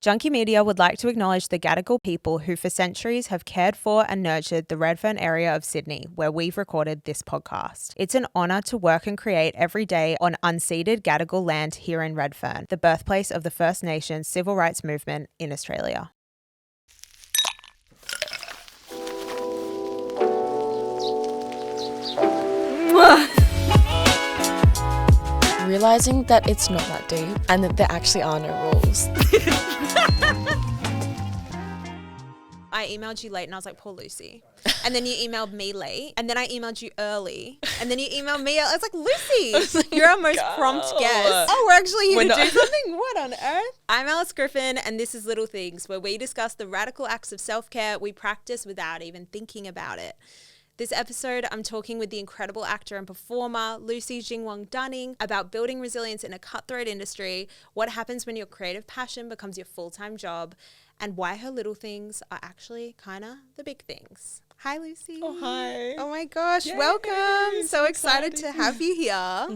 Junkie Media would like to acknowledge the Gadigal people who for centuries have cared for and nurtured the Redfern area of Sydney, where we've recorded this podcast. It's an honour to work and create every day on unceded Gadigal land here in Redfern, the birthplace of the First Nations civil rights movement in Australia. Realising that it's not that deep and that there actually are no rules. I emailed you late and I was like, poor Lucy. And then you emailed me late. And then I emailed you early. And then you emailed me. I was like, Lucy, you're our most prompt guest. Oh, we're actually here to do something? What on earth? I'm Alice Griffin, and this is Little Things, where we discuss the radical acts of self-care we practice without even thinking about it. This episode, I'm talking with the incredible actor and performer, Lucy Jingwang Dunning, about building resilience in a cutthroat industry, what happens when your creative passion becomes your full-time job, and why her little things are actually kind of the big things. Hi, Lucy. Oh, hi. Oh my gosh, Yay. welcome. So excited to have you here.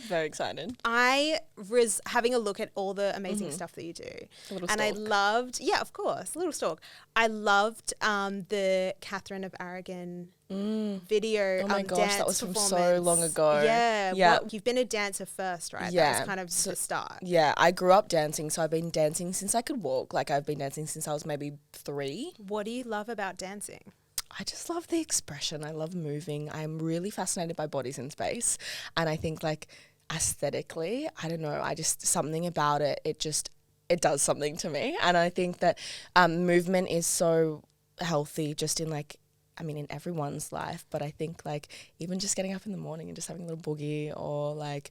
Very excited. I was having a look at all the amazing stuff that you do. A little and stalk. I loved, yeah, of course, a little stalk. I loved the Catherine of Aragon video. Oh my gosh, dance that was from so performance. long ago. Yeah. Yeah. Well, you've been a dancer first, right? Yeah. That was kind of the start. Yeah, I grew up dancing, so I've been dancing since I could walk. Like, I've been dancing since I was maybe 3. What do you love about dancing? I just love the expression. I love moving. I'm really fascinated by bodies in space. And I think, like, aesthetically, I don't know, something about it, it does something to me. And I think that movement is so healthy just in, like, I mean, in everyone's life. But I think, like, even just getting up in the morning and just having a little boogie, or, like,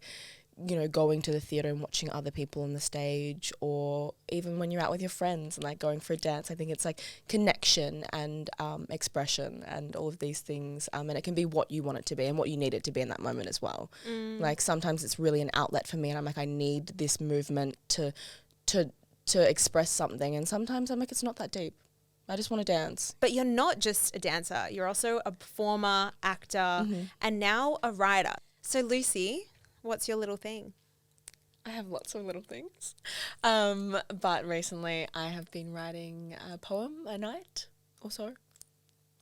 you know, going to the theatre and watching other people on the stage, or even when you're out with your friends and, like, going for a dance. I think it's, like, connection and expression and all of these things. And it can be what you want it to be and what you need it to be in that moment as well. Like, sometimes it's really an outlet for me, and I'm like, I need this movement to express something. And sometimes I'm like, it's not that deep. I just want to dance. But you're not just a dancer. You're also a performer, actor, and now a writer. So, Lucy, what's your little thing? I have lots of little things. But recently I have been writing a poem a night or so,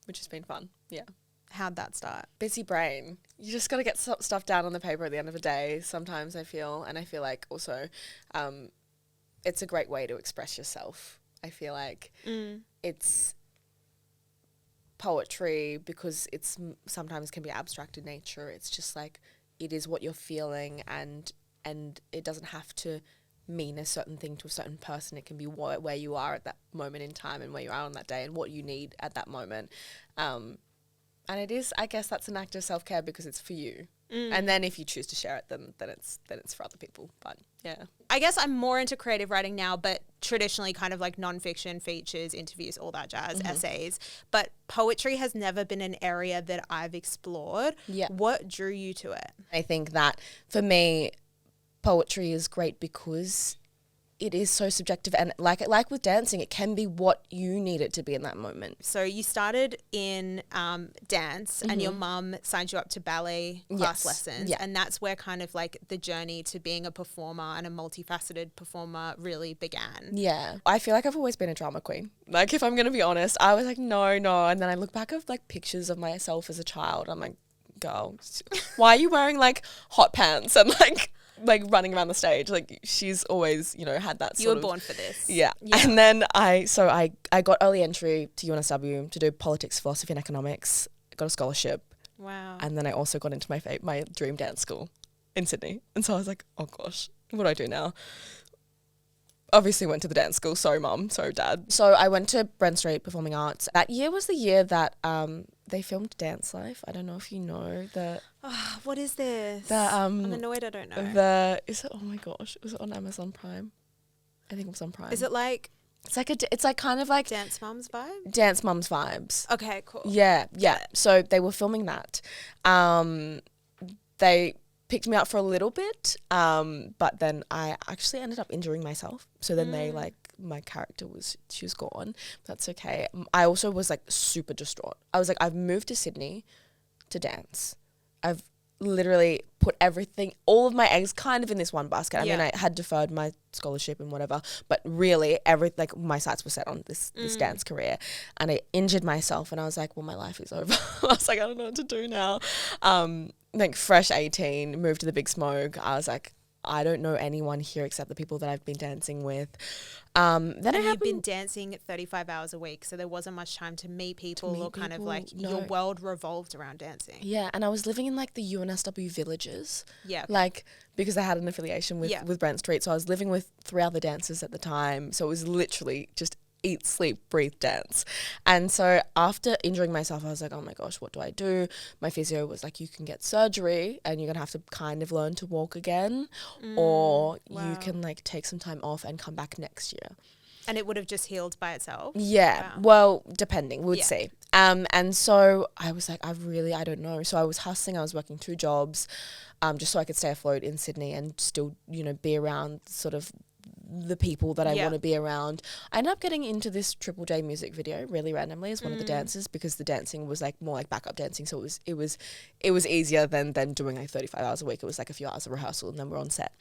which has been fun. Yeah. How'd that start? Busy brain. You just got to get stuff down on the paper at the end of the day. Sometimes I feel like also it's a great way to express yourself. I feel like it's poetry, because it's sometimes can be abstract in nature. It's just like, it is what you're feeling, and it doesn't have to mean a certain thing to a certain person. It can be where you are at that moment in time, and where you are on that day, and what you need at that moment. And it is, I guess that's an act of self-care, because it's for you. And then if you choose to share it, then it's for other people. But yeah. I guess I'm more into creative writing now, but traditionally kind of like nonfiction, features, interviews, all that jazz, essays. But poetry has never been an area that I've explored. Yeah. What drew you to it? I think that for me, poetry is great because it is so subjective, and like with dancing, it can be what you need it to be in that moment. So you started in dance, and your mum signed you up to ballet class lessons. Yeah. And that's where kind of like the journey to being a performer and a multifaceted performer really began. Yeah. I feel like I've always been a drama queen. Like, if I'm going to be honest, I was like, no. And then I look back at, like, pictures of myself as a child. I'm like, girl, why are you wearing, like, hot pants and, like running around the stage? Like, she's always, you know, had that sort of... You were born for this. Yeah. And then I got early entry to UNSW to do politics, philosophy and economics. I got a scholarship. Wow. And then I also got into my dream dance school in Sydney. And so I was like, oh gosh, what do I do now? Obviously went to the dance school. Sorry, mum. Sorry, dad. So I went to Brent Street Performing Arts. That year was the year that they filmed Dance Life. I don't know if you know the... Oh, what is this? I'm annoyed I don't know. Oh my gosh, was it on Amazon Prime? I think it was on Prime. Is it like... It's like kind of like... Dance Mums vibe? Dance Mums vibes. Okay, cool. Yeah. So they were filming that. They picked me up for a little bit, but then I actually ended up injuring myself. So then they, like, my character she was gone. That's okay. I also was, like, super distraught. I was like, I've moved to Sydney to dance. I've literally put everything, all of my eggs kind of in this one basket. I Yeah. mean, I had deferred my scholarship and whatever, but really my sights were set on this dance career, and I injured myself and I was like, well, my life is over. I was like, I don't know what to do now. Like fresh 18, moved to the Big Smoke. I was like, I don't know anyone here except the people that I've been dancing with. Then you've been dancing 35 hours a week, so there wasn't much time to meet people or kind of like your world revolved around dancing. Yeah, and I was living in like the UNSW villages. Yeah. Like, because I had an affiliation with Brent Street, so I was living with 3 other dancers at the time. So it was literally just eat, sleep, breathe, dance. And so after injuring myself, I was like, oh my gosh, what do I do? My physio was like, you can get surgery and you're going to have to kind of learn to walk again, or you can like take some time off and come back next year. And it would have just healed by itself? Yeah. Wow. Well, depending, we'd see. And so I was like, I don't know. So I was hustling, I was working 2 jobs, just so I could stay afloat in Sydney and still, you know, be around sort of the people that I want to be around. I ended up getting into this Triple J music video really randomly as one of the dancers, because the dancing was like more like backup dancing, so it was easier than doing like 35 hours a week. It was like a few hours of rehearsal and then we're on set.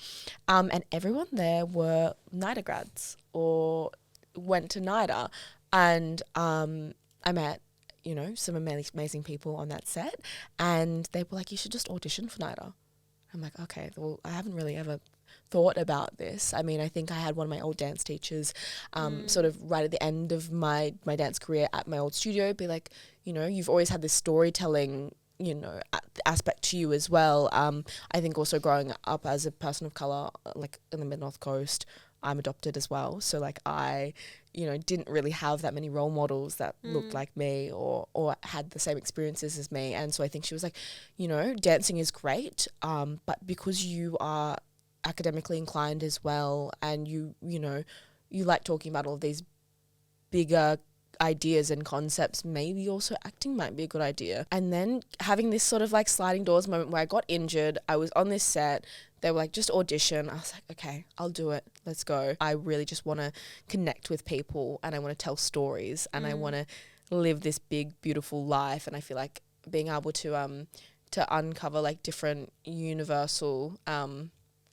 And everyone there were NIDA grads or went to NIDA, and I met, you know, some amazing people on that set, and they were like, you should just audition for NIDA. I'm like, okay, well, I haven't really ever thought about this. I mean, I think I had one of my old dance teachers sort of right at the end of my dance career at my old studio be like, you know, you've always had this storytelling, you know, aspect to you as well. I think also growing up as a person of colour, like in the Mid-North Coast, I'm adopted as well. So like I, you know, didn't really have that many role models that looked like me or had the same experiences as me. And so I think she was like, you know, dancing is great, but because you are academically inclined as well, and you know, you like talking about all of these bigger ideas and concepts, maybe also acting might be a good idea. And then having this sort of like sliding doors moment where I got injured, I was on this set, they were like, just audition. I was like, okay, I'll do it, let's go. I really just want to connect with people, and I want to tell stories, and I want to live this big beautiful life. And I feel like being able to uncover like different universal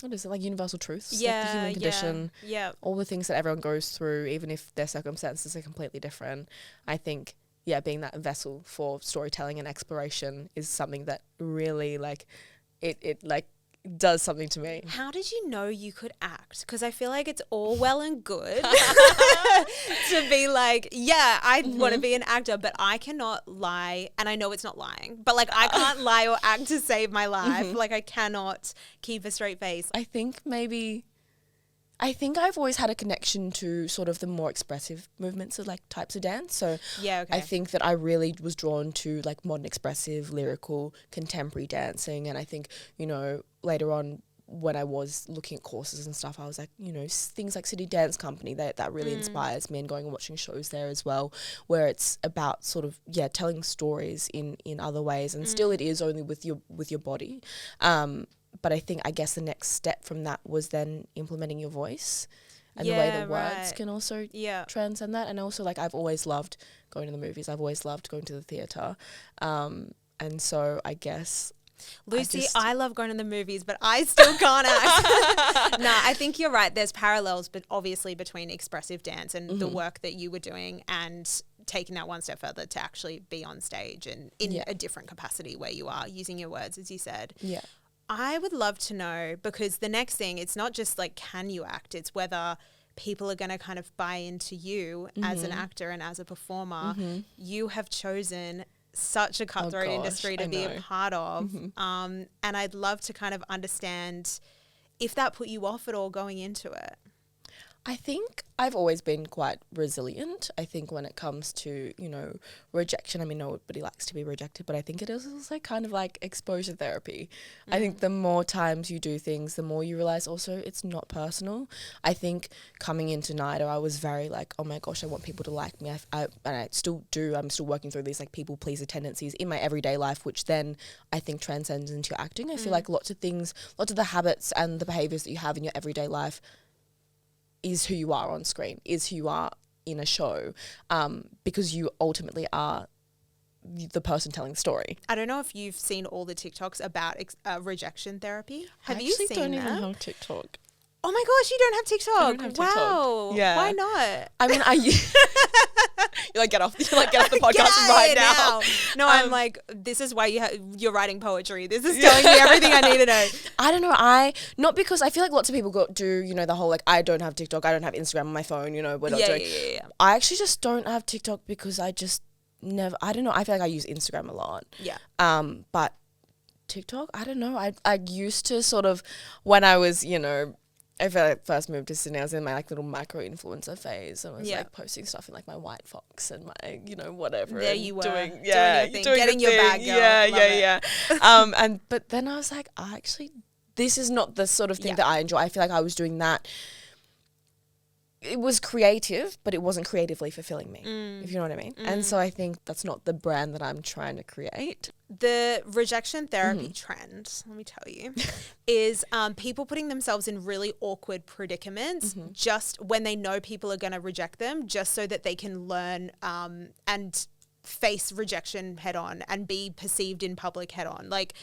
what is it, like universal truths, like the human condition, all the things that everyone goes through, even if their circumstances are completely different. I think, being that vessel for storytelling and exploration is something that really like it like does something to me. How did you know you could act? Because I feel like it's all well and good to be like, I want to be an actor, but I cannot lie. And I know it's not lying, but like I can't lie or act to save my life. Like I cannot keep a straight face. I think I've always had a connection to sort of the more expressive movements of like types of dance. So I think that I really was drawn to like modern expressive, lyrical, contemporary dancing. And I think, you know, later on when I was looking at courses and stuff, I was like, you know, things like City Dance Company, that really inspires me, and going and watching shows there as well, where it's about sort of, telling stories in other ways. And still it is only with your body. But I guess the next step from that was then implementing your voice and the way the words can also transcend that. And also, like, I've always loved going to the movies. I've always loved going to the theatre. And so I guess... Lucy, I love going to the movies, but I still can't act. No, I think you're right. There's parallels, but obviously between expressive dance and the work that you were doing, and taking that one step further to actually be on stage and in a different capacity where you are using your words, as you said. Yeah. I would love to know, because the next thing, it's not just like, can you act? It's whether people are going to kind of buy into you as an actor and as a performer. You have chosen such a cutthroat industry to be a part of. And I'd love to kind of understand if that put you off at all going into it. I think I've always been quite resilient. I think when it comes to, you know, rejection, I mean, nobody likes to be rejected, but I think it is also kind of like exposure therapy. I think the more times you do things, the more you realize also it's not personal. I think coming into NIDA, I was very like, oh my gosh, I want people to like me. And I still do. I'm still working through these like people pleaser tendencies in my everyday life, which then I think transcends into your acting. I feel like lots of the habits and the behaviors that you have in your everyday life is who you are on screen, is who you are in a show, because you ultimately are the person telling the story. I don't know if you've seen all the TikToks about rejection therapy. Have you I actually seen don't that? even have TikTok. Oh my gosh, you don't have TikTok. I don't have TikTok. Wow. Yeah. Why not? I mean, you're like, get off the podcast Get right it now. No, I'm like, this is why you're writing poetry. This is telling me everything I need to know. I don't know. Not because I feel like lots of people do, you know, the whole like, I don't have TikTok, I don't have Instagram on my phone, you know, we're not doing. Yeah. I actually just don't have TikTok because I just never, I don't know. I feel like I use Instagram a lot. Yeah. But TikTok, I don't know. I used to sort of, when I was, you know, if I first moved to Sydney, I was in my like little macro influencer phase. And I was like posting stuff in like my white fox and my, you know, whatever. There you were. Doing your thing. Getting your bag, girl. Yeah. But then I was like, this is not the sort of thing that I enjoy. I feel like I was doing that. It was creative, but it wasn't creatively fulfilling me, if you know what I mean. And so I think that's not the brand that I'm trying to create. The rejection therapy trend, let me tell you, is people putting themselves in really awkward predicaments just when they know people are going to reject them, just so that they can learn and face rejection head on and be perceived in public head on. Like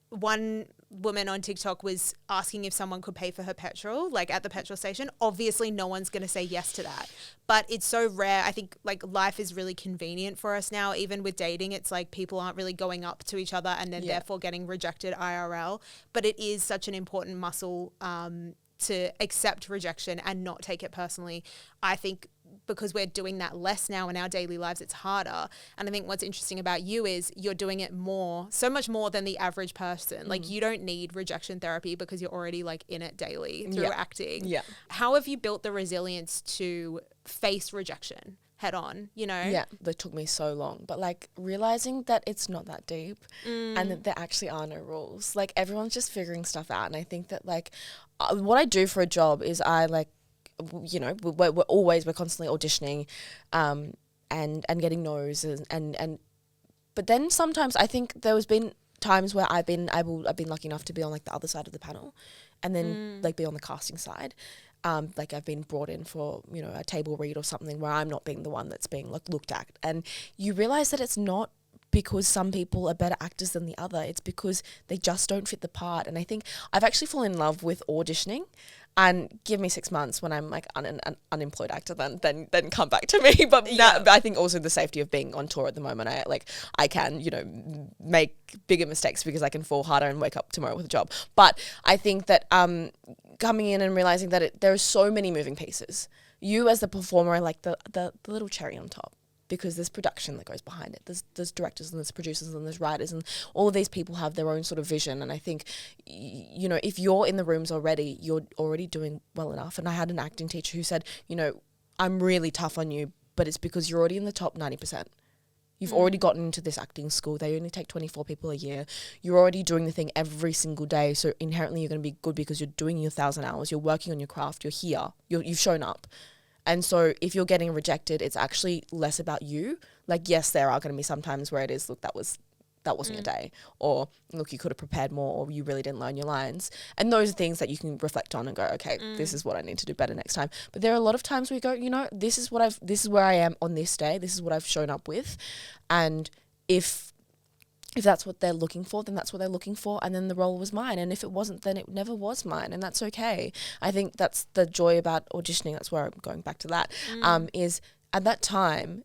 one woman on TikTok was asking if someone could pay for her petrol, like at the petrol station. Obviously, no one's going to say yes to that. But it's so rare. I think like life is really convenient for us now. Even with dating, it's like people aren't really going up to each other and then therefore getting rejected IRL. But it is such an important muscle to accept rejection and not take it personally. I think because we're doing that less now in our daily lives, it's harder. And I think what's interesting about you is you're doing it so much more than the average person. Like you don't need rejection therapy because you're already like in it daily through acting. Yeah. How have you built the resilience to face rejection head on, you know? Yeah, that took me so long. But like realizing that it's not that deep and that there actually are no rules. Like everyone's just figuring stuff out. And I think that like what I do for a job is I like, you know, we're constantly auditioning and getting no's and but then sometimes I think there has been times where I've been lucky enough to be on like the other side of the panel and then like be on the casting side. Like I've been brought in for, you know, a table read or something where I'm not being the one that's being like looked at, and you realize that it's not because some people are better actors than the other. It's because they just don't fit the part. And I think I've actually fallen in love with auditioning. And give me 6 months when I'm like an unemployed actor, then come back to me. But I think also the safety of being on tour at the moment, I can, you know, make bigger mistakes because I can fall harder and wake up tomorrow with a job. But I think that coming in and realizing that there are so many moving pieces. You as the performer are like the little cherry on top. Because there's production that goes behind it. There's directors and there's producers and there's writers, and all of these people have their own sort of vision. And I think, you know, if you're in the rooms already, you're already doing well enough. And I had an acting teacher who said, you know, I'm really tough on you, but it's because you're already in the top 90%. You've already gotten into this acting school. They only take 24 people a year. You're already doing the thing every single day. So inherently you're going to be good because you're doing your 1,000 hours. You're working on your craft. You're here. You've shown up. And so if you're getting rejected, it's actually less about you. Like, yes, there are going to be some times where it is, look, that wasn't your day. Or, look, you could have prepared more, or you really didn't learn your lines. And those are things that you can reflect on and go, okay, this is what I need to do better next time. But there are a lot of times where you go, you know, this is where I am on this day. This is what I've shown up with. And if that's what they're looking for, then that's what they're looking for. And then the role was mine. And if it wasn't, then it never was mine. And that's okay. I think that's the joy about auditioning. That's where I'm going back to that, is at that time,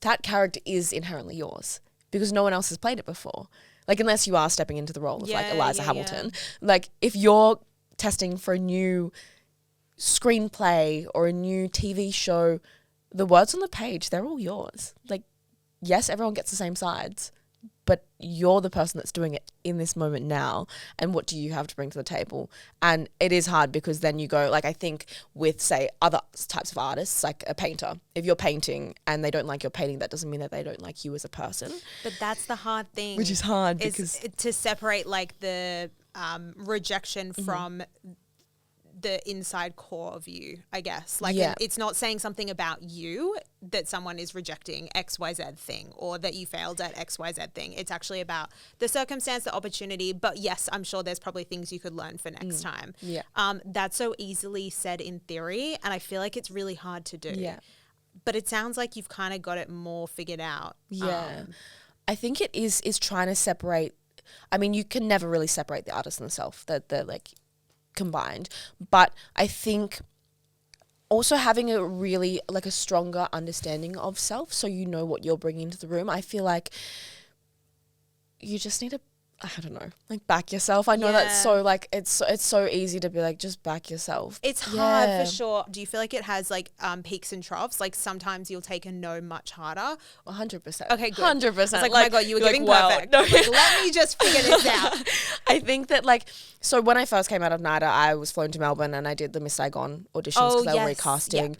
that character is inherently yours because no one else has played it before. Like, unless you are stepping into the role of like Eliza Hamilton. Like, if you're testing for a new screenplay or a new TV show, the words on the page, they're all yours. Like, yes, everyone gets the same sides, but you're the person that's doing it in this moment now. And what do you have to bring to the table? And it is hard because then you go, like, I think with, say, other types of artists, like a painter, if you're painting and they don't like your painting, that doesn't mean that they don't like you as a person. But that's the hard thing. Which is hard because to separate like the rejection from the inside core of you, I guess. Like, it's not saying something about you that someone is rejecting XYZ thing or that you failed at XYZ thing. It's actually about the circumstance, the opportunity. But yes, I'm sure there's probably things you could learn for next time. Yeah. That's so easily said in theory, and I feel like it's really hard to do. Yeah. But it sounds like you've kind of got it more figured out. Yeah. I think it is trying to separate. I mean, you can never really separate the artist and the self. They're like combined. But I think also having a really like a stronger understanding of self, so you know what you're bringing into the room. I feel like you just need to, I don't know, like back yourself. I know that's so like, it's so easy to be like, just back yourself. It's hard for sure. Do you feel like it has like peaks and troughs? Like sometimes you'll take a no much harder. 100%. Okay, good. 100%. I was like, oh my God, you were giving perfect. No. Like, let me just figure this out. I think that like, so when I first came out of NIDA, I was flown to Melbourne and I did the Miss Saigon auditions because they were recasting. Yeah.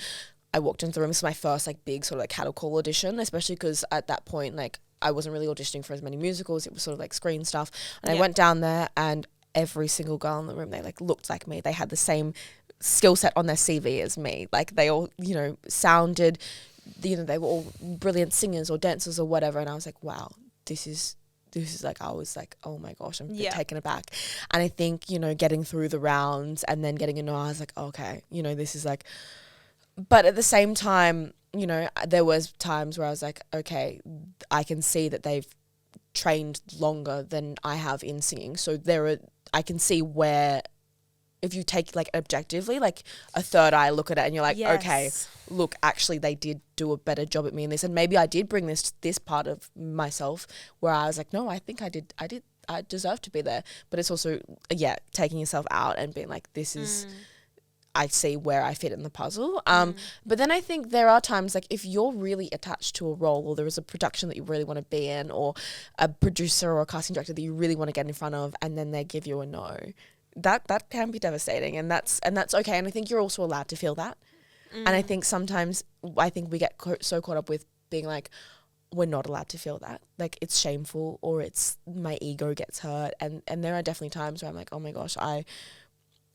I walked into the room. This was my first like big sort of like cattle call audition, especially because at that point, like, I wasn't really auditioning for as many musicals. It was sort of like screen stuff. And I went down there and every single girl in the room, they like looked like me. They had the same skill set on their CV as me. Like they all, you know, sounded, you know, they were all brilliant singers or dancers or whatever. And I was like, wow, this is like, I was like, oh my gosh, I'm a bit taken aback. And I think, you know, getting through the rounds and then getting a no, I was like, okay, you know, this is like, but at the same time, you know, there was times where I was like, okay, I can see that they've trained longer than I have in singing. So I can see where, if you take like objectively, like a third eye look at it and you're like, okay, look, actually they did do a better job at me in this. And maybe I did bring this part of myself where I was like, no, I think I deserve to be there. But it's also, taking yourself out and being like, this is... I see where I fit in the puzzle. But then I think there are times like if you're really attached to a role or there is a production that you really want to be in or a producer or a casting director that you really want to get in front of and then they give you a no, that can be devastating and that's okay. And I think you're also allowed to feel that. And I think sometimes we get so caught up with being like, we're not allowed to feel that. Like it's shameful or it's my ego gets hurt. And there are definitely times where I'm like, oh my gosh, I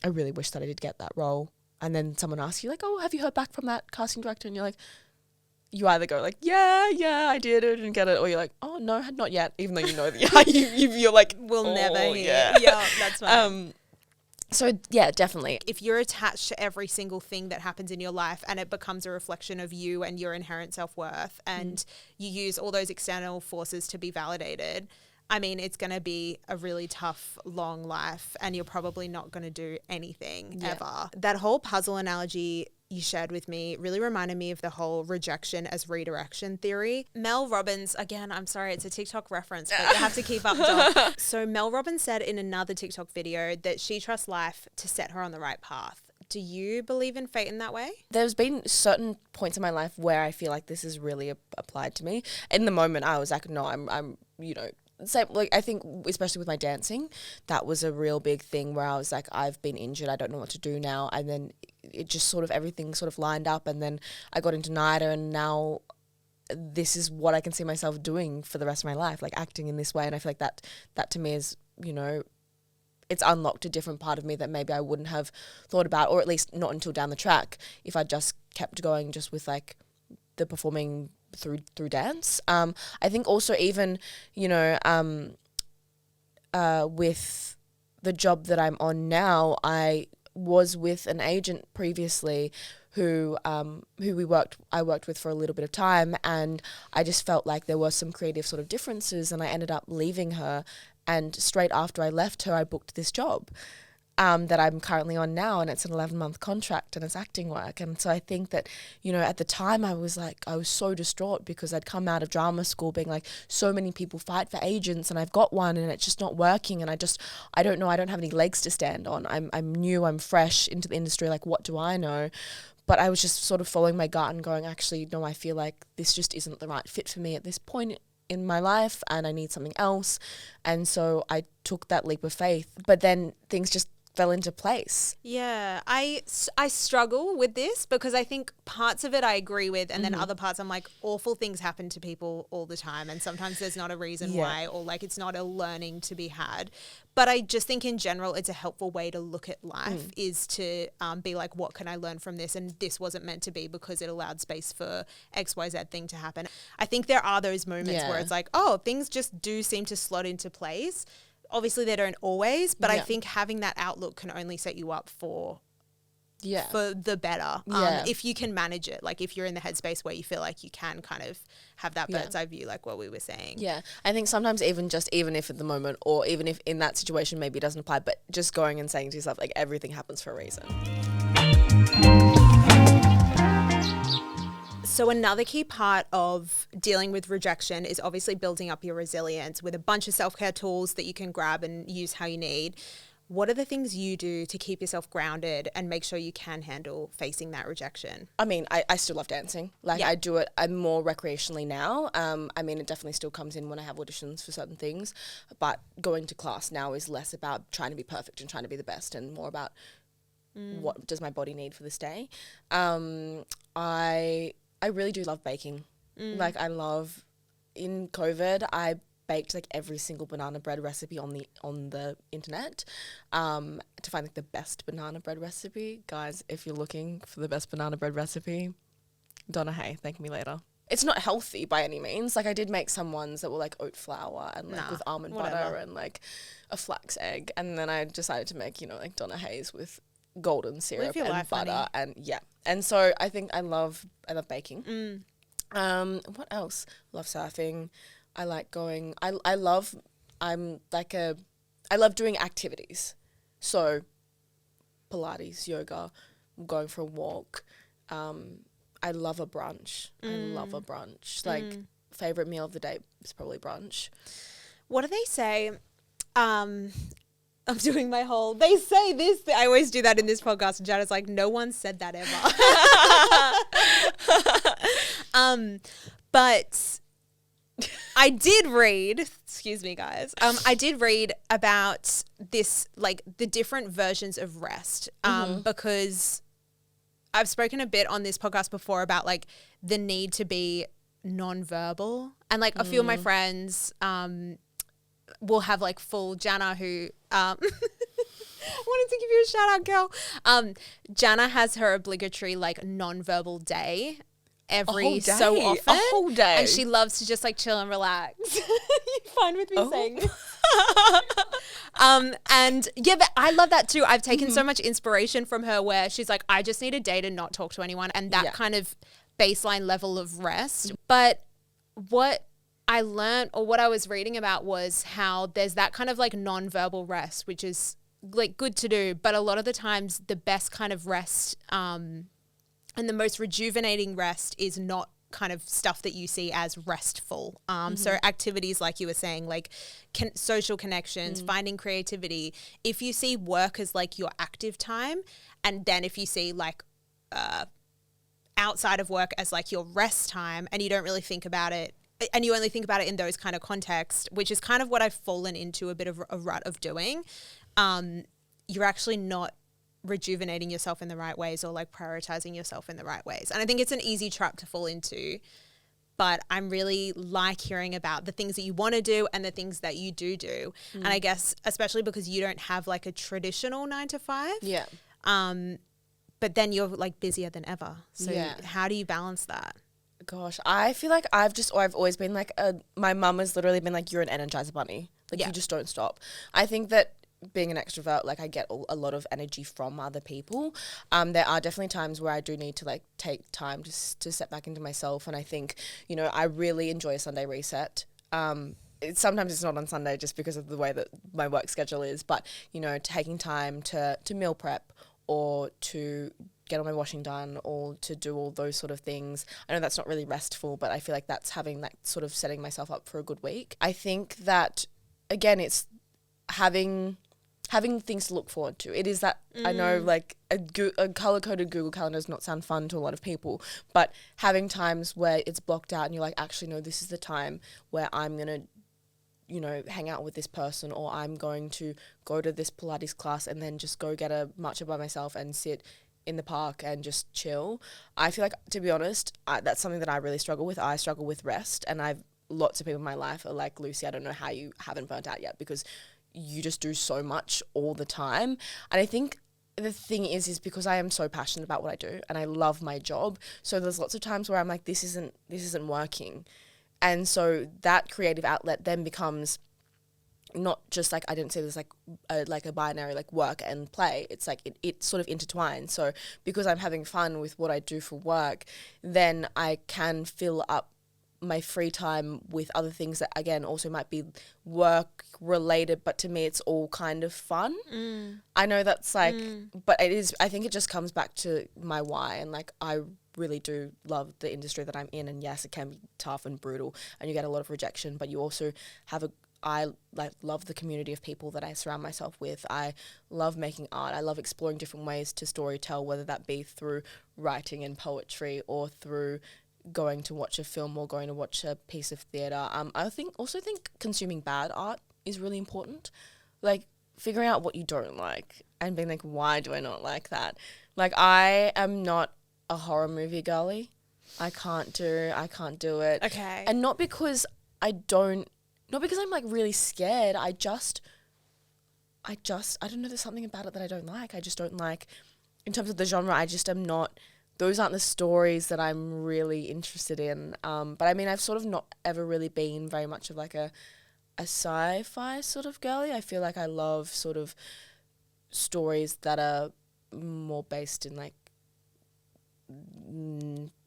really wish that I did get that role. And then someone asks you like, oh, have you heard back from that casting director? And you're like, you either go like, yeah, I didn't get it. Or you're like, oh, no, not yet. Even though you know that you're like, we'll never hear. Yeah, that's fine. So yeah, definitely. If you're attached to every single thing that happens in your life and it becomes a reflection of you and your inherent self-worth and you use all those external forces to be validated, I mean, it's going to be a really tough, long life and you're probably not going to do anything ever. That whole puzzle analogy you shared with me really reminded me of the whole rejection as redirection theory. Mel Robbins, again, I'm sorry, it's a TikTok reference, but you have to keep up, Doc. So Mel Robbins said in another TikTok video that she trusts life to set her on the right path. Do you believe in fate in that way? There's been certain points in my life where I feel like this is really applied to me. In the moment, I was like, no, I'm you know, same, like I think especially with my dancing, that was a real big thing where I was like, I've been injured, I don't know what to do now. And then it just sort of everything sort of lined up and then I got into NIDA and now this is what I can see myself doing for the rest of my life, like acting in this way. And I feel like that to me is, you know, it's unlocked a different part of me that maybe I wouldn't have thought about, or at least not until down the track if I just kept going just with like the performing through dance. I think also even, you know, with the job that I'm on now, I was with an agent previously who I worked with for a little bit of time, and I just felt like there were some creative sort of differences, and I ended up leaving her. And straight after I left her, I booked this job that I'm currently on now, and it's an 11-month contract and it's acting work. And so I think that, you know, at the time I was so distraught because I'd come out of drama school being like, so many people fight for agents and I've got one and it's just not working. And I don't know, I don't have any legs to stand on. I'm new, I'm fresh into the industry. Like, what do I know? But I was just sort of following my gut and going, actually, no, I feel like this just isn't the right fit for me at this point in my life and I need something else. And so I took that leap of faith, but then things just fell into place. Yeah, I struggle with this because I think parts of it I agree with, and then other parts I'm like, awful things happen to people all the time, and sometimes there's not a reason why, or like it's not a learning to be had. But I just think in general it's a helpful way to look at life is to be like, what can I learn from this? And this wasn't meant to be because it allowed space for XYZ thing to happen. I think there are those moments where it's like, oh, things just do seem to slot into place. Obviously they don't always, but I think having that outlook can only set you up for for the better. If you can manage it, like if you're in the headspace where you feel like you can kind of have that bird's eye view, like what we were saying. Yeah. I think sometimes even if at the moment, or even if in that situation maybe it doesn't apply, but just going and saying to yourself, like, everything happens for a reason. So another key part of dealing with rejection is obviously building up your resilience with a bunch of self-care tools that you can grab and use how you need. What are the things you do to keep yourself grounded and make sure you can handle facing that rejection? I mean, I still love dancing. Like, I do it, I'm more recreationally now. I mean, it definitely still comes in when I have auditions for certain things. But going to class now is less about trying to be perfect and trying to be the best, and more about what does my body need for this day. I really do love baking. Like, I love, in COVID, I baked like every single banana bread recipe on the internet to find like the best banana bread recipe. Guys, if you're looking for the best banana bread recipe, Donna Hay, thank me later. It's not healthy by any means. Like, I did make some ones that were like oat flour and like with almond butter and like a flax egg, and then I decided to make, you know, like Donna Hay's with golden syrup and butter, and and so I think I love baking. What else? Love surfing. I like going, I love doing activities. So Pilates, yoga, going for a walk. I love a brunch. I love a brunch. Like, favorite meal of the day is probably brunch. What do they say? I'm doing my whole, they say this. I always do that in this podcast. And Jannah's like, no one said that ever. But I did read, excuse me guys, I did read about this, like the different versions of rest, because I've spoken a bit on this podcast before about like the need to be non-verbal, and like a few of my friends will have like full Jannah, who I wanted to give you a shout out, girl. Jannah has her obligatory like non-verbal day every so often. A whole day. And she loves to just like chill and relax. You fine with me saying this? And yeah, but I love that too. I've taken so much inspiration from her, where she's like, I just need a day to not talk to anyone, and that kind of baseline level of rest. But what I learned, or what I was reading about, was how there's that kind of like non-verbal rest, which is like good to do, but a lot of the times the best kind of rest and the most rejuvenating rest is not kind of stuff that you see as restful. So activities like you were saying, like social connections, finding creativity. If you see work as like your active time, and then if you see like outside of work as like your rest time, and you don't really think about it, and you only think about it in those kind of contexts, which is kind of what I've fallen into a bit of a rut of doing, you're actually not rejuvenating yourself in the right ways, or like prioritizing yourself in the right ways. And I think it's an easy trap to fall into, but I'm really like hearing about the things that you want to do and the things that you do. And I guess especially because you don't have like a traditional 9 to 5. Yeah. But then you're like busier than ever. So how do you balance that? Gosh, I feel like I've always been like my mum has literally been like, you're an Energizer bunny. Like you just don't stop. I think that being an extrovert, like I get a lot of energy from other people. There are definitely times where I do need to like take time to step back into myself. And I think, you know, I really enjoy a Sunday reset. Sometimes it's not on Sunday just because of the way that my work schedule is, but, you know, taking time to meal prep, or to get all my washing done, or to do all those sort of things. I know that's not really restful, but I feel like that's having that sort of setting myself up for a good week. I think that, again, it's having things to look forward to. It is that, I know like a color-coded Google Calendar does not sound fun to a lot of people, but having times where it's blocked out and you're like, actually, no, this is the time where I'm going to, you know, hang out with this person, or I'm going to go to this Pilates class and then just go get a matcha by myself and sit in the park and just chill. I feel like, to be honest, that's something that I really struggle with. I struggle with rest, and lots of people in my life are like, Lucy, I don't know how you haven't burnt out yet, because you just do so much all the time. And I think the thing is because I am so passionate about what I do and I love my job. So there's lots of times where I'm like, this isn't working. And so that creative outlet then becomes not just like, I didn't say there's like a binary like work and play. It's like it sort of intertwines. So because I'm having fun with what I do for work, then I can fill up my free time with other things that again also might be work related, but to me it's all kind of fun. I know that's like, but it is, I think it just comes back to my why, and like I really do love the industry that I'm in, and yes, it can be tough and brutal and you get a lot of rejection, but you also have I like love the community of people that I surround myself with. I love making art. I love exploring different ways to storytell, whether that be through writing and poetry or through going to watch a film or going to watch a piece of theatre. I think consuming bad art is really important. Like figuring out what you don't like and being like, why do I not like that? Like I am not a horror movie girly. I can't do it. Okay. And not because I'm like really scared. I don't know, there's something about it that I don't like. I just don't like, in terms of the genre, I just am not, those aren't the stories that I'm really interested in. But I mean, I've sort of not ever really been very much of like a sci-fi sort of girly. I feel like I love sort of stories that are more based in like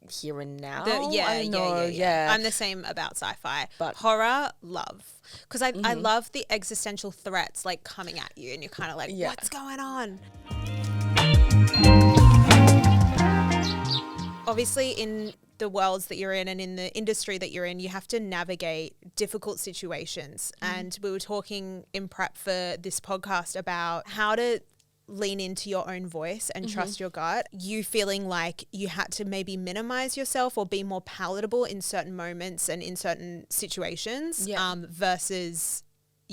here and now. Yeah. I'm the same about sci-fi, but horror, love, because I love the existential threats like coming at you, and you're kind of like, what's going on? Obviously, in the worlds that you're in and in the industry that you're in, you have to navigate difficult situations. And we were talking in prep for this podcast about how to lean into your own voice and trust your gut. You feeling like you had to maybe minimize yourself or be more palatable in certain moments and in certain situations, versus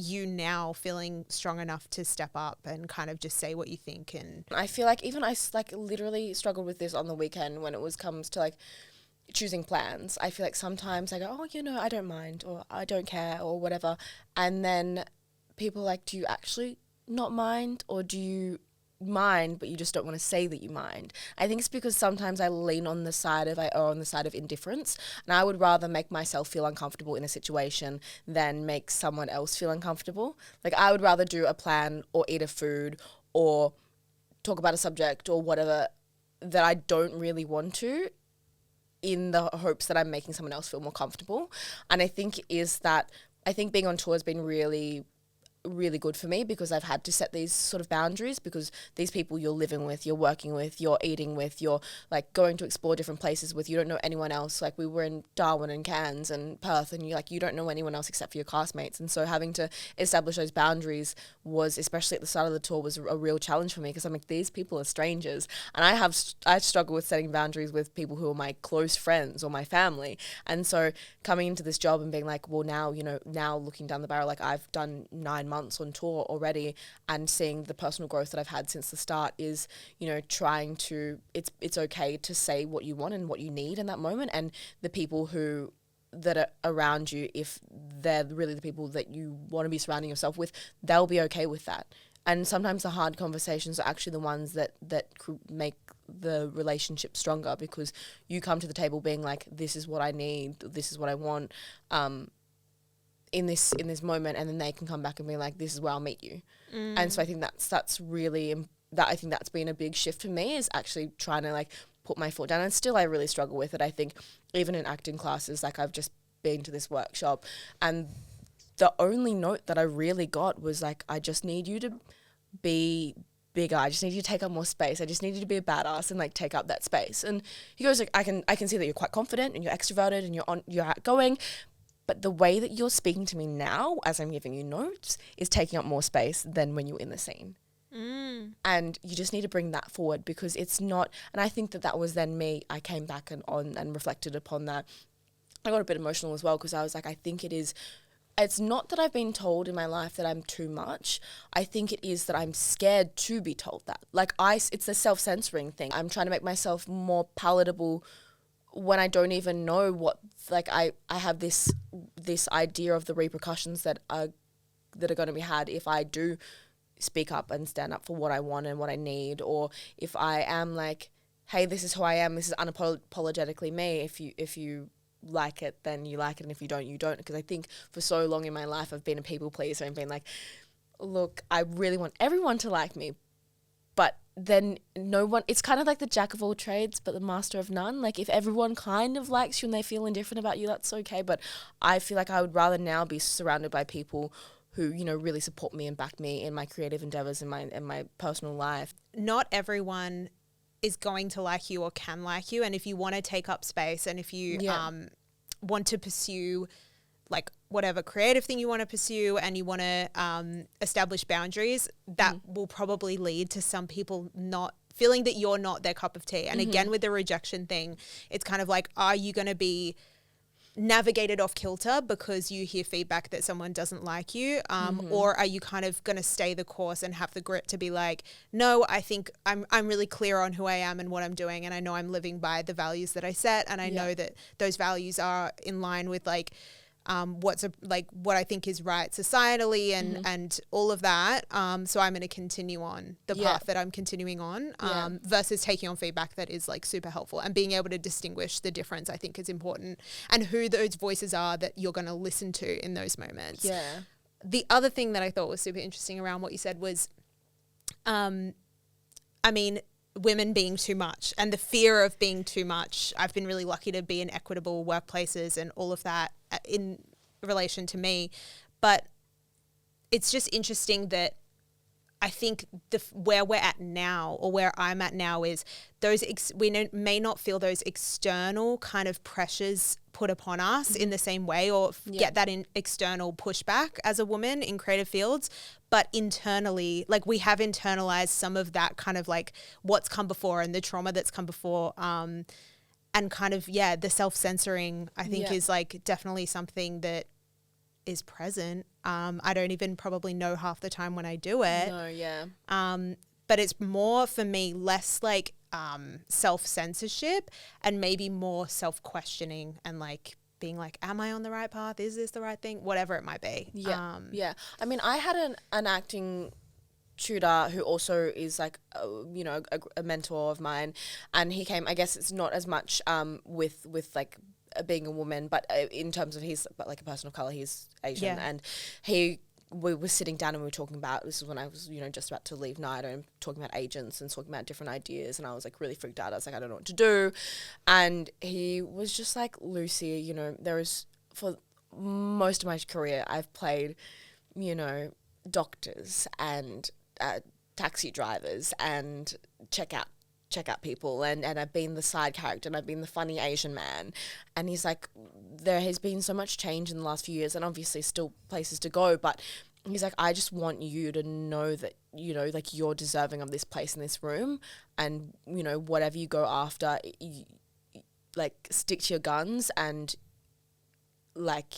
you now feeling strong enough to step up and kind of just say what you think. And I feel like even I like literally struggled with this on the weekend when it comes to like choosing plans. I feel like sometimes I go, oh, you know, I don't mind, or I don't care, or whatever. And then people are like, do you actually not mind, or do you mind but you just don't want to say that you mind? I think it's because sometimes I lean on the side of indifference, and I would rather make myself feel uncomfortable in a situation than make someone else feel uncomfortable. Like I would rather do a plan or eat a food or talk about a subject or whatever that I don't really want to, in the hopes that I'm making someone else feel more comfortable. And I think being on tour has been really good for me, because I've had to set these sort of boundaries, because these people you're living with, you're working with, you're eating with, you're like going to explore different places with, you don't know anyone else. Like we were in Darwin and Cairns and Perth, and you don't know anyone else except for your classmates. And so having to establish those boundaries was, especially at the start of the tour, was a real challenge for me, because I'm like, these people are strangers, and I struggle with setting boundaries with people who are my close friends or my family. And so coming into this job and being like, well, now looking down the barrel, like I've done 9 months on tour already, and seeing the personal growth that I've had since the start is, trying to, it's okay to say what you want and what you need in that moment, and the people that are around you, if they're really the people that you want to be surrounding yourself with, they'll be okay with that. And sometimes the hard conversations are actually the ones that make the relationship stronger, because you come to the table being like, this is what I need, this is what I want, in this moment, and then they can come back and be like, this is where I'll meet you. And so I think that's really, I think that's been a big shift for me, is actually trying to like put my foot down. And still I really struggle with it. I think even in acting classes, like I've just been to this workshop, and the only note that I really got was like, I just need you to be bigger. I just need you to take up more space. I just need you to be a badass and like take up that space. And he goes like, I can see that you're quite confident and you're extroverted and you're outgoing, but the way that you're speaking to me now, as I'm giving you notes, is taking up more space than when you were in the scene. And you just need to bring that forward, because it's not, and I think that was then me, I came back and reflected upon that. I got a bit emotional as well, because I was like, I think it's not that I've been told in my life that I'm too much. I think it is that I'm scared to be told that. Like it's the self-censoring thing. I'm trying to make myself more palatable when I don't even know what, like I have this idea of the repercussions that are going to be had if I do speak up and stand up for what I want and what I need, or if I am like, hey, this is who I am, this is unapologetically me. If you like it, then you like it, and if you don't, you don't. Because I think for so long in my life I've been a people pleaser and been like, look, I really want everyone to like me, but then no one, it's kind of like the jack of all trades but the master of none. Like if everyone kind of likes you and they feel indifferent about you, that's okay. But I feel like I would rather now be surrounded by people who, you know, really support me and back me in my creative endeavors in my personal life. Not everyone is going to like you or can like you, and if you want to take up space and if you want to pursue like whatever creative thing you want to pursue and you want to establish boundaries, that will probably lead to some people not feeling that you're not their cup of tea. And again, with the rejection thing, it's kind of like, are you going to be navigated off kilter because you hear feedback that someone doesn't like you, or are you kind of going to stay the course and have the grit to be like, no, I think I'm really clear on who I am and what I'm doing, and I know I'm living by the values that I set, and I know that those values are in line with like what I think is right societally and all of that. So I'm going to continue on the path that I'm continuing on, versus taking on feedback that is like super helpful, and being able to distinguish the difference I think is important, and who those voices are that you're going to listen to in those moments. Yeah. The other thing that I thought was super interesting around what you said was, I mean, women being too much and the fear of being too much. I've been really lucky to be in equitable workplaces and all of that in relation to me. But it's just interesting that I think where we're at now, or where I'm at now, is those may not feel those external kind of pressures put upon us in the same way, or get that external pushback as a woman in creative fields. But internally, like we have internalized some of that kind of like what's come before and the trauma that's come before, and kind of, the self-censoring, I think is like definitely something that is present. I don't even probably know half the time when I do it. No, but it's more for me, less like self-censorship and maybe more self-questioning and like being like, am I on the right path? Is this the right thing? Whatever it might be. I mean, I had an acting tutor who also is like, a mentor of mine, and he came, I guess it's not as much with like being a woman, but in terms of he's like a person of color, he's Asian, and we were sitting down and we were talking about, this is when I was, just about to leave NIDA, and talking about agents and talking about different ideas, and I was like really freaked out. I was like, I don't know what to do. And he was just like, Lucy, there is, for most of my career, I've played, doctors and taxi drivers and checkout people, and I've been the side character and I've been the funny Asian man. And he's like, there has been so much change in the last few years, and obviously still places to go, but he's like, I just want you to know that, like you're deserving of this place in this room, and whatever you go after, like stick to your guns, and like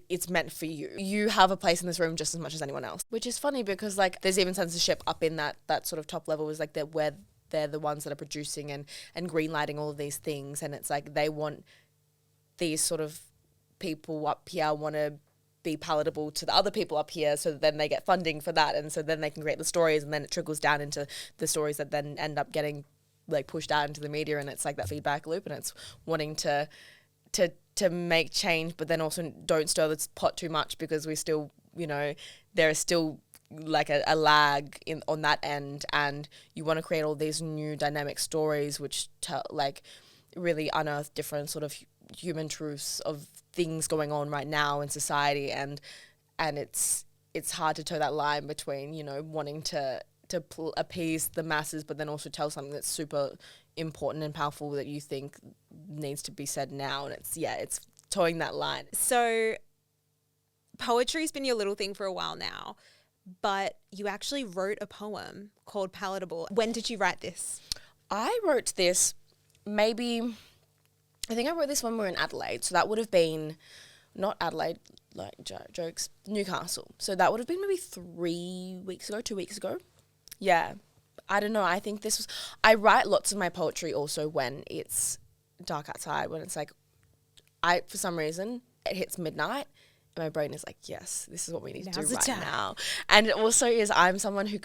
it's meant for you. You have a place in this room just as much as anyone else. Which is funny because like there's even censorship up in that sort of top level, is like they're the ones that are producing and greenlighting all of these things, and it's like they want these sort of people up here want to be palatable to the other people up here, so that then they get funding for that, and so then they can create the stories, and then it trickles down into the stories that then end up getting like pushed out into the media, and it's like that feedback loop, and it's wanting to make change, but then also don't stir the pot too much, because we still, there is still like a lag on that end, and you want to create all these new dynamic stories which like really unearth different sort of human truths of things going on right now in society, and it's hard to toe that line between, wanting to appease the masses, but then also tell something that's super important and powerful that you think needs to be said now. And it's towing that line. So poetry's been your little thing for a while now, but you actually wrote a poem called Palatable. When did you write this? I wrote this I think I wrote this when we were in Adelaide. So that would have been, not Adelaide, like jokes, Newcastle. So that would have been maybe 2 weeks ago. Yeah. I don't know. I think I write lots of my poetry also when it's dark outside, when it's like, for some reason, it hits midnight and my brain is like, yes, this is what we need to do right now. And it also is, I'm someone who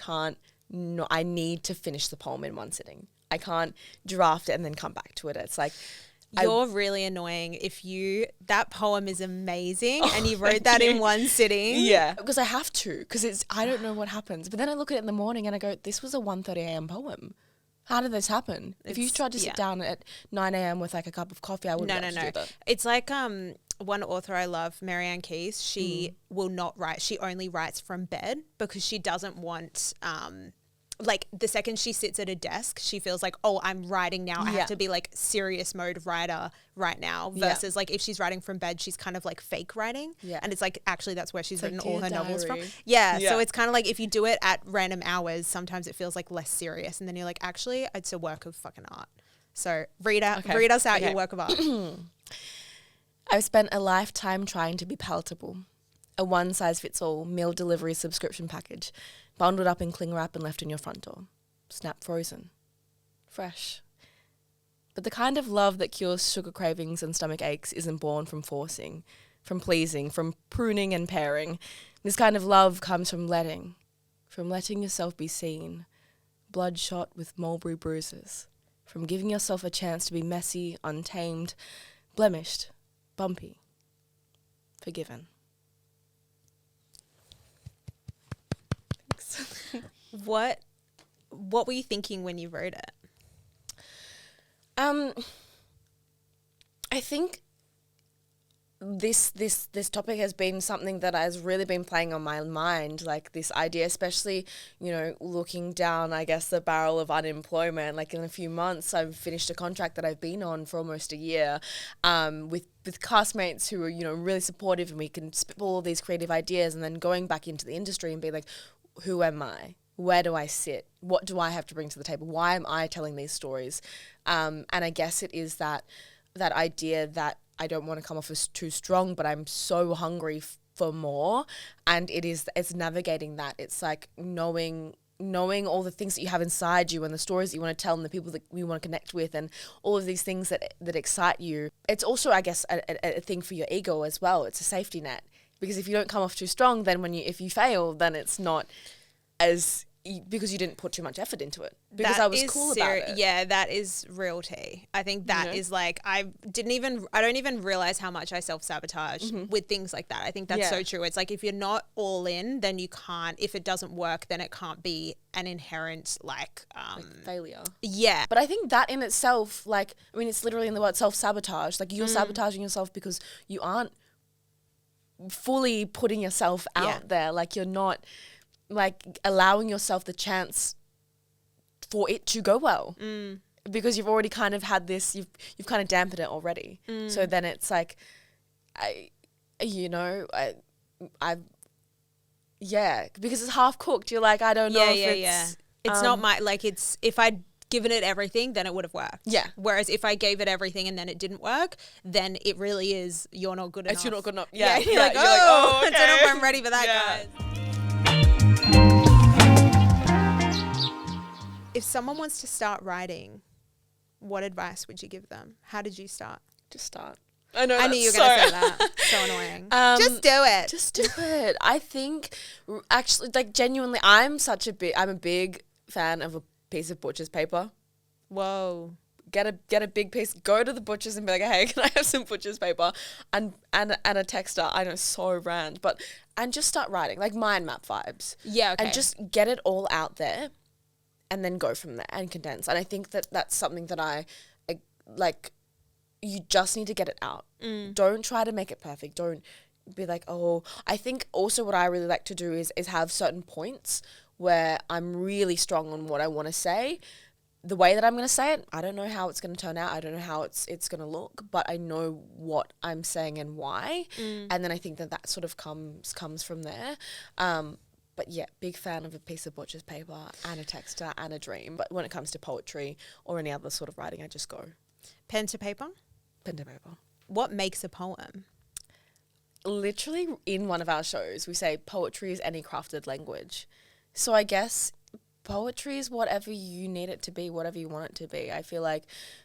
I need to finish the poem in one sitting. I can't draft it and then come back to it. It's like, You're really annoying if that poem is amazing and you wrote that in one sitting. Yeah. Because I have to, because I don't know what happens. But then I look at it in the morning and I go, this was a 1:30 a.m. poem. How did this happen? If you tried to sit down at 9 a.m. with like a cup of coffee, I wouldn't be able to do that. It's like one author I love, Marianne Keyes, she will not write. She only writes from bed because she doesn't want like the second she sits at a desk, she feels like, oh, I'm writing now. I have to be like serious mode writer right now versus like if she's writing from bed, she's kind of like fake writing. Yeah. And it's like actually that's where she's written all her novels from. Yeah. So it's kind of like if you do it at random hours, sometimes it feels like less serious. And then you're like, actually, it's a work of fucking art. So read us out your work of art. I've spent a lifetime trying to be palatable. A one-size-fits-all meal delivery subscription package, bundled up in cling wrap and left in your front door. Snap frozen. Fresh. But the kind of love that cures sugar cravings and stomach aches isn't born from forcing, from pleasing, from pruning and paring. This kind of love comes from letting yourself be seen, bloodshot with mulberry bruises, from giving yourself a chance to be messy, untamed, blemished, bumpy, forgiven. What were you thinking when you wrote it? I think this topic has been something that has really been playing on my mind, like this idea, especially, looking down, I guess, the barrel of unemployment. Like in a few months, I've finished a contract that I've been on for almost a year, with castmates who are, really supportive, and we can spitball all these creative ideas, and then going back into the industry and be like, who am I? Where do I sit? What do I have to bring to the table? Why am I telling these stories? And I guess it is that idea that I don't want to come off as too strong, but I'm so hungry for more. And it's navigating that. It's like knowing all the things that you have inside you and the stories that you want to tell and the people that you want to connect with and all of these things that excite you. It's also, I guess, a thing for your ego as well. It's a safety net. Because if you don't come off too strong, then if you fail, then it's not as because you didn't put too much effort into it. Because I was cool about it. Yeah, that is real tea. I think that is like I don't even realize how much I self-sabotage with things like that. I think that's so true. It's like if you're not all in, then you can't. If it doesn't work, then it can't be an inherent like failure. Yeah. But I think that in itself, it's literally in the word self-sabotage. Like you're sabotaging yourself because you aren't fully putting yourself out there. Like you're not allowing yourself the chance for it to go well, because you've already kind of had this, you've kind of dampened it already. So then it's like, because it's half cooked. You're like, I don't know if it's not my, it's, if I'd given it everything, then it would have worked. Yeah. Whereas if I gave it everything and then it didn't work, then it really is, you're not good enough. You're not good enough. Yeah. You're like, I don't know if I'm ready for that, guys. If someone wants to start writing, what advice would you give them? How did you start? Just start. I knew you were going to say that. So annoying. Just do it. Just do it. I think, actually, genuinely, I'm a big fan of a piece of butcher's paper. Whoa. Get a big piece. Go to the butcher's and be like, hey, can I have some butcher's paper and a texter? I know, so rand, and just start writing, like mind map vibes. Yeah. Okay. And just get it all out there, and then go from there and condense. And I think that that's something that I like. You just need to get it out. Don't try to make it perfect. Don't be like, oh. I think also what I really like to do is have certain points where I'm really strong on what I want to say. The way that I'm going to say it, I don't know how it's going to turn out. I don't know how it's going to look, but I know what I'm saying and why. And then I think that sort of comes from there. But yeah, big fan of a piece of butcher's paper and a texter and a dream. But when it comes to poetry or any other sort of writing, I just go. Pen to paper? Pen to paper. What makes a poem? Literally in one of our shows, we say poetry is any crafted language. So I guess poetry is whatever you need it to be, whatever you want it to be. I feel like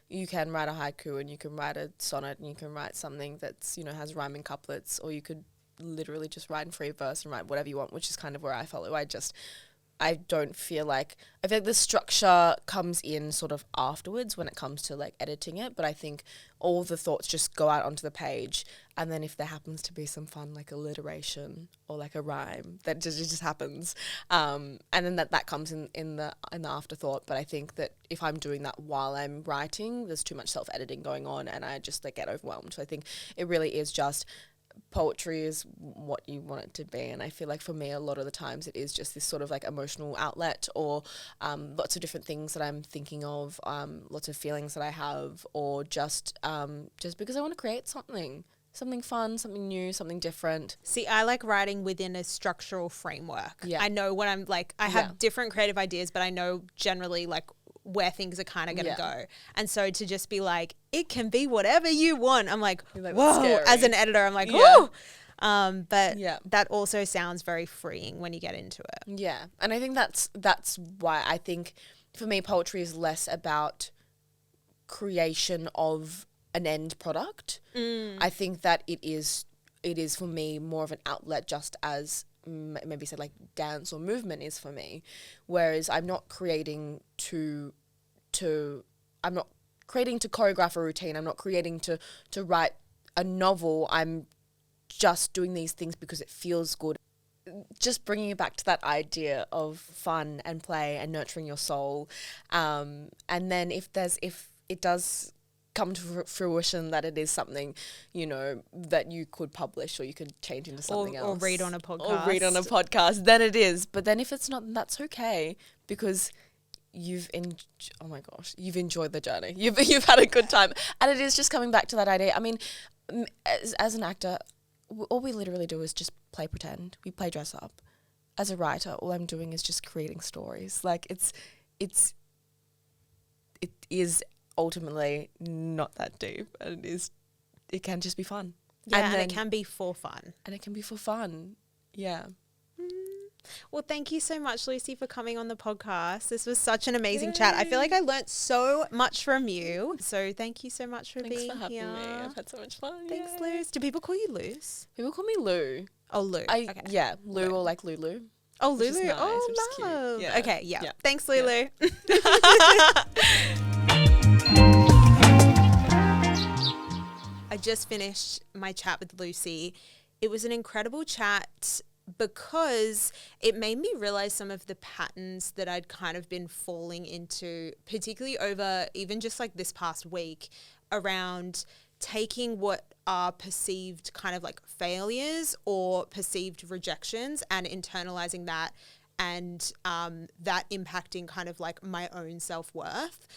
you can write a haiku and you can write a sonnet and you can write something that's, has rhyming couplets, or you could literally just write in free verse and write whatever you want, which is kind of where I follow. I just I don't feel like, I feel like the structure comes in sort of afterwards when it comes to like editing it, but I think all the thoughts just go out onto the page, and then if there happens to be some fun like alliteration or like a rhyme, that just happens, and then that comes in the afterthought. But I think that if I'm doing that while I'm writing, there's too much self-editing going on and I just like get overwhelmed. So I think it really is just poetry is what you want it to be, and I feel like for me a lot of the times it is just this sort of like emotional outlet, or lots of different things that I'm thinking of, lots of feelings that I have, or just because I want to create something fun, something new, something different. See, I like writing within a structural framework. Yeah. I know what I'm like, I have different creative ideas, but I know generally like where things are kind of going to go. And so to just be like, it can be whatever you want. I'm like whoa, as an editor, I'm like, whoa. But that also sounds very freeing when you get into it. Yeah. And I think that's why I think for me, poetry is less about creation of an end product. I think that it is for me more of an outlet, just as maybe said like dance or movement is for me, whereas I'm not creating to choreograph a routine. I'm not creating to write a novel. I'm just doing these things because it feels good. Just bringing it back to that idea of fun and play and nurturing your soul, and then if it does come to fruition that it is something, you know, that you could publish or you could change into something else. Or read on a podcast. Then it is. But then if it's not, then that's okay, because you've enjoyed the journey. You've had a good time. And it is just coming back to that idea. I mean, as an actor, all we literally do is just play pretend. We play dress up. As a writer, all I'm doing is just creating stories. Like it is ultimately not that deep, and it can just be fun. Yeah, and it can be for fun. Yeah. Well, thank you so much, Lucy, for coming on the podcast. This was such an amazing chat. I feel like I learnt so much from you. So thank you so much for being having here. me. I've had so much fun. Thanks, Luz. Do people call you Luz? People call me Lou. Oh, Lou. Okay. Yeah, Lou or like Lulu. Oh, Lulu. Nice, oh, love. Yeah. Okay, yeah. Thanks, Lulu. Yeah. I just finished my chat with Lucy. It was an incredible chat because it made me realize some of the patterns that I'd kind of been falling into, particularly over even just like this past week, around taking what are perceived kind of like failures or perceived rejections and internalizing that, and that impacting kind of like my own self-worth.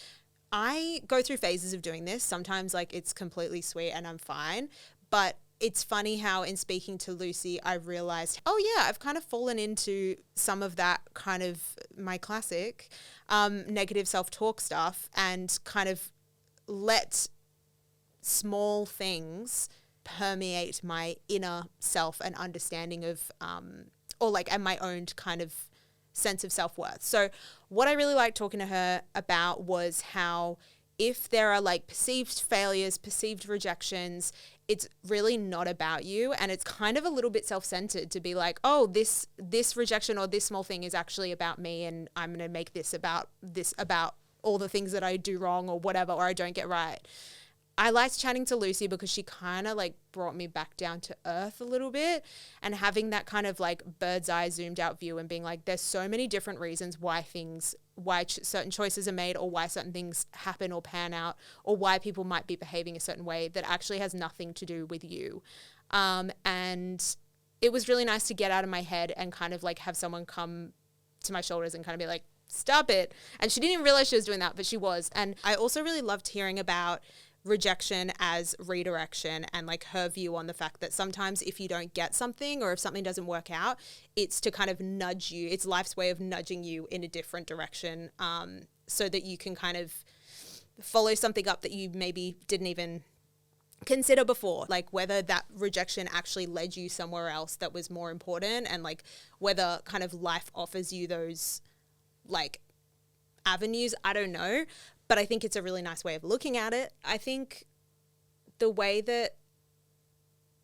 I go through phases of doing this. Sometimes like it's completely sweet and I'm fine, but it's funny how in speaking to Lucy, I realized, oh yeah, I've kind of fallen into some of that kind of my classic negative self-talk stuff, and kind of let small things permeate my inner self and understanding of, and my own kind of sense of self-worth. So what I really liked talking to her about was how if there are like perceived failures, perceived rejections, it's really not about you, and it's kind of a little bit self-centered to be like, oh, this rejection or this small thing is actually about me, and I'm going to make this about all the things that I do wrong or whatever, or I don't get right. I liked chatting to Lucy because she kind of like brought me back down to earth a little bit, and having that kind of like bird's eye zoomed out view and being like, there's so many different reasons why certain choices are made, or why certain things happen or pan out, or why people might be behaving a certain way that actually has nothing to do with you. And it was really nice to get out of my head and kind of like have someone come to my shoulders and kind of be like, stop it. And she didn't even realize she was doing that, but she was. And I also really loved hearing about rejection as redirection, and like her view on the fact that sometimes if you don't get something or if something doesn't work out, it's to kind of nudge you. It's life's way of nudging you in a different direction, so that you can kind of follow something up that you maybe didn't even consider before, like whether that rejection actually led you somewhere else that was more important, and like whether kind of life offers you those like avenues. I don't know. But I think it's a really nice way of looking at it. I think the way that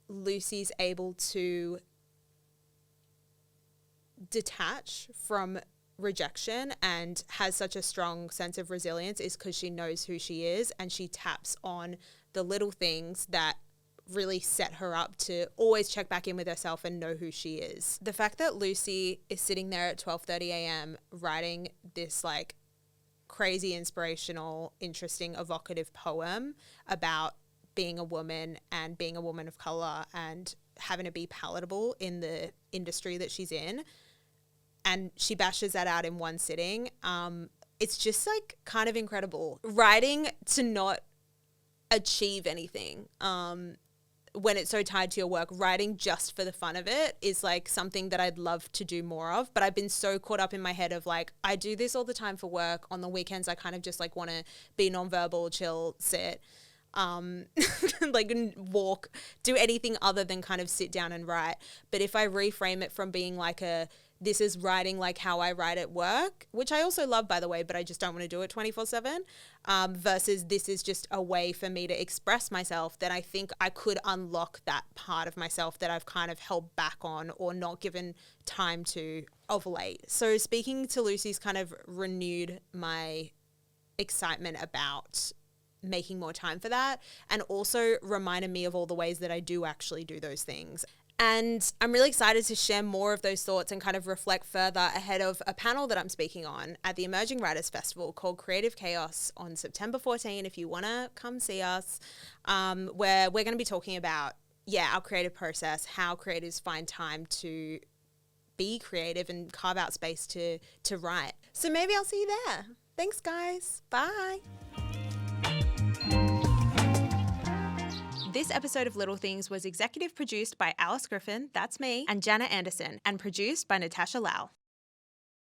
Lucy's able to detach from rejection and has such a strong sense of resilience is because she knows who she is, and she taps on the little things that really set her up to always check back in with herself and know who she is. The fact that Lucy is sitting there at 12:30 a.m. writing this like crazy, inspirational, interesting, evocative poem about being a woman and being a woman of color and having to be palatable in the industry that she's in, and she bashes that out in one sitting. It's just like kind of incredible. Writing to not achieve anything, when it's so tied to your work, writing just for the fun of it is like something that I'd love to do more of. But I've been so caught up in my head of like, I do this all the time for work. On the weekends, I kind of just like want to be nonverbal, chill, sit, like walk, do anything other than kind of sit down and write. But if I reframe it from being like this is writing like how I write at work, which I also love, by the way, but I just don't want to do it 24/7, versus this is just a way for me to express myself, then I think I could unlock that part of myself that I've kind of held back on or not given time to of late. So speaking to Lucy's kind of renewed my excitement about making more time for that, and also reminded me of all the ways that I do actually do those things. And I'm really excited to share more of those thoughts and kind of reflect further ahead of a panel that I'm speaking on at the Emerging Writers Festival called Creative Chaos on September 14. If you want to come see us, where we're going to be talking about, our creative process, how creatives find time to be creative and carve out space to write. So maybe I'll see you there. Thanks, guys. Bye. This episode of Little Things was executive produced by Alice Griffin, that's me, and Jannah Anderson, and produced by Natasha Lau.